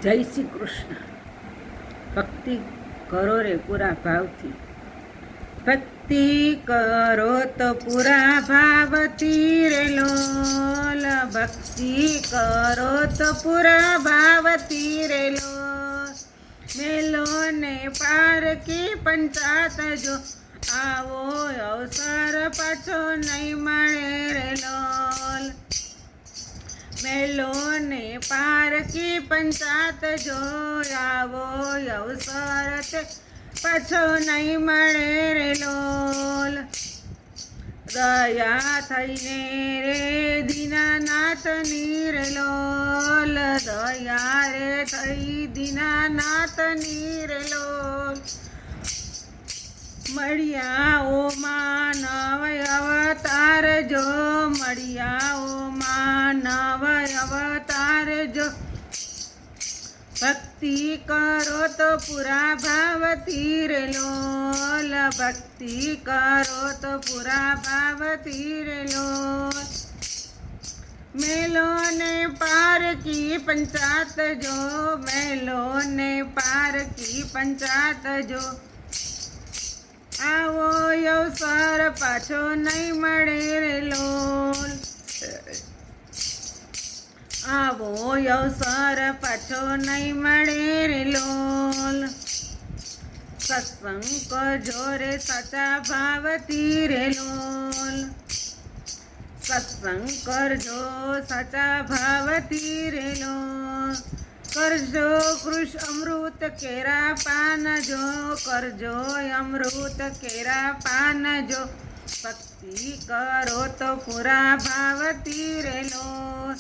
જય શ્રી કૃષ્ણ. ભક્તિ કરો રે પૂરા ભાવથી, ભક્તિ કરો તો પૂરા ભાવથી રે લોલ, ભક્તિ કરો તો પૂરા ભાવથી રે લોલ. મેલો ને પારકી પંચાત જો, આવો અવસર પાછો નહીં મળે રે લોલ. મેલો ને પારકી પંચાત જો, આવો અવસર તે પાછો નહીં મળે રે લોલ. દયા થઈને રે દીનાનાથની રે લોલ, દયા રે થઈ દીનાનાથની રે લોલ. મળ્યા ઓ માનવ અવતાર જો, મળ્યા ઓ માનવ અવતાર જો. ભક્તિ કરો તો પૂરા ભાવથી રે લોલ, ભક્તિ કરો તો પૂરા ભાવથી રે લોલ. મેલો ને પારકી પંચાત જો, મેલો ને પારકી પંચાત જો, આવો અવસર પાછો નહીં મળે રે લોલ. આવો અવસર પાછો નહીં મળે રે લોલ. સત્સંગ કરજો રે સાચા ભાવથી રે લોલ, સત્સંગ કરજો સાચા ભાવથી રે લોલ. કરજો કૃષ્ણ અમૃત કેરા પાન જો, કરજો અમૃત કેરા પાન જો. ભક્તિ કરો તો પૂરા ભાવથી રે લોલ,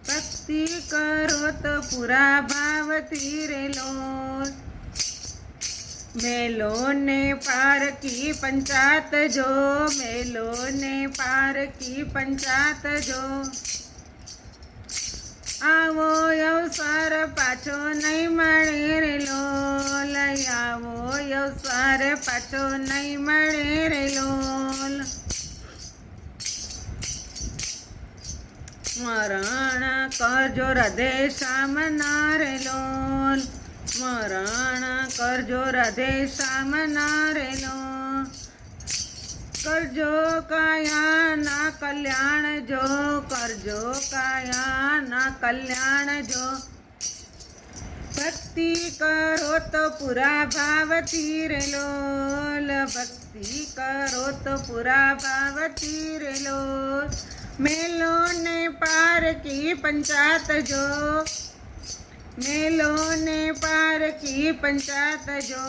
ભક્તિ કરો તો પૂરા ભાવથી રે લોલ. મેલો ને પારકી પંચાત જો, મેલો ને પારકી પંચાત જો, આવો અવસર પાછો નહીં મળે રે લોલ, આવો અવસર પાછો નહીં મળે રે લોલ. સ્મરણ કરજો હૃદય શ્યામના રે લોલ, સ્મરણ કરજો હૃદય શ્યામના રે લોલ. કરજો કાયાના કલ્યાણ જો, કરજો કાયાના કલ્યાણ જો. ભક્તિ કરો તો પૂરા ભાવથી રે લોલ, ભક્તિ કરો તો પૂરા ભાવથી રે લોલ. મેલો ને પારકી પંચાત જો, મેલો ને પારકી પંચાત જો,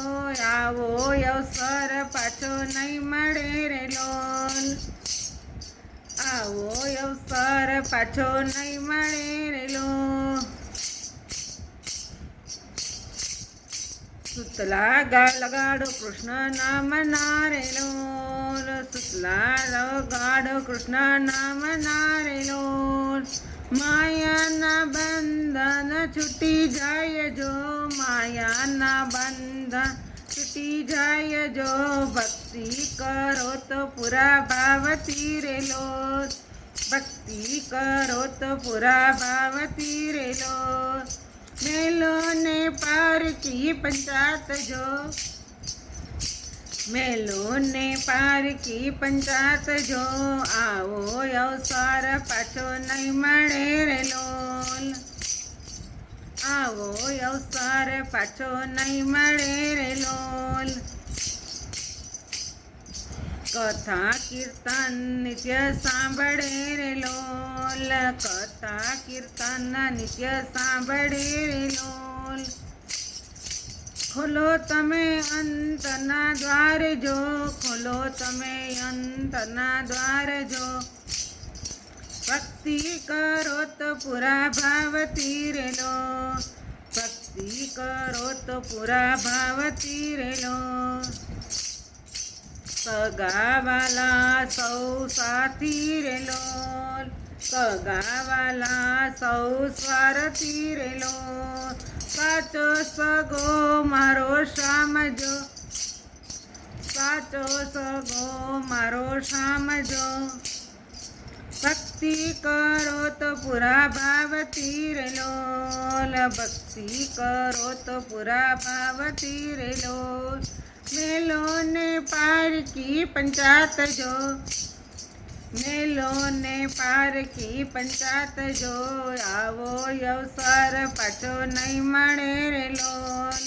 આવો અવસર પાછો નહીં મળે રે લોલ. આવો અવસર પાછો નહીં મળે રે લોલ. સુતલા લગાડો કૃષ્ણ નામ ના રે લોલ, સુતલા લગાડો કૃષ્ણ નામ ના રે લોલ. માયાના બંધન છૂટી જાય જો, માયાના બંધન છૂટી જાય જો. ભક્તિ કરો તો પૂરા ભાવથી રે લોલ, ભક્તિ કરો તો પૂરા ભાવથી રે લોલ. મેલો ને પારકી પંચાત જો, મેલો ને પારકી પંચાત જો, આવો અવસર પાછો નહીં મળે રે લોલ, આવો અવસર પાછો નહીં મળે રે લોલ. કથા કીર્તન નિત્ય સાંભળે રે લોલ, કથા કીર્તન નિત્ય સાંભળે રે લોલ. ખોલો તમે અંતના દ્વાર જો, ખોલો તમે અંતના દ્વાર જો. ભક્તિ કરો તો પૂરા ભાવથી રે લોલ, ભક્તિ કરો તો પૂરા ભાવથી રે લોલ. સગાવાલા સૌ સાથી રે લોલ, સગાવાલા સૌ સ્વાર્થી રે લોલ. સાચો સગો મારો શ્યામ જો, સાચો સગો મારો શ્યામ જો. ભક્તિ કરો તો પૂરા ભાવથી રે લોલ, ભક્તિ કરો તો પુરા ભાવથી રે લોલ મેલો ને પારકી પંચાત જો મેલો ને પારકી પંચાત જો આવો અવસર પાછો નહીં મળે રે લોલ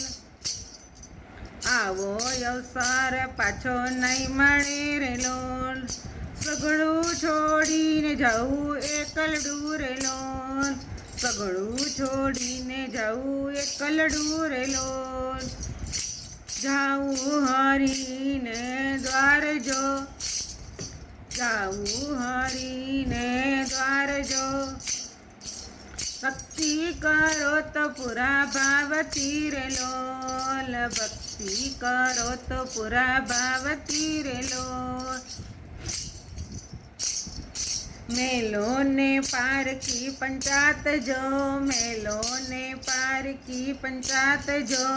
આવો અવસર પાછો નહીં મળે રે લોલ સગડું છોડીને જવું એકલડું રે લોલ સગડું છોડીને જવું એકલડું રે લોલ જાવું હરીને દ્વાર જો જાવું હરીને દ્વાર જો ભક્તિ કરો તો પુરા ભાવથી રે લોલ ભક્તિ કરો તો પુરા ભાવથી રે લોલ મેલો ને પારકી પંચાત જો મેલો ને પારકી પંચાત જો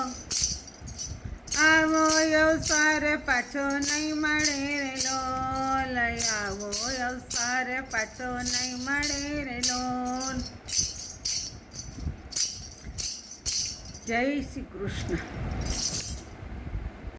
આવો અવસર પાછો નહીં મળે રે લોલ આવો અવસર પાછો નહીં મળે રે લોલ જય શ્રી કૃષ્ણ.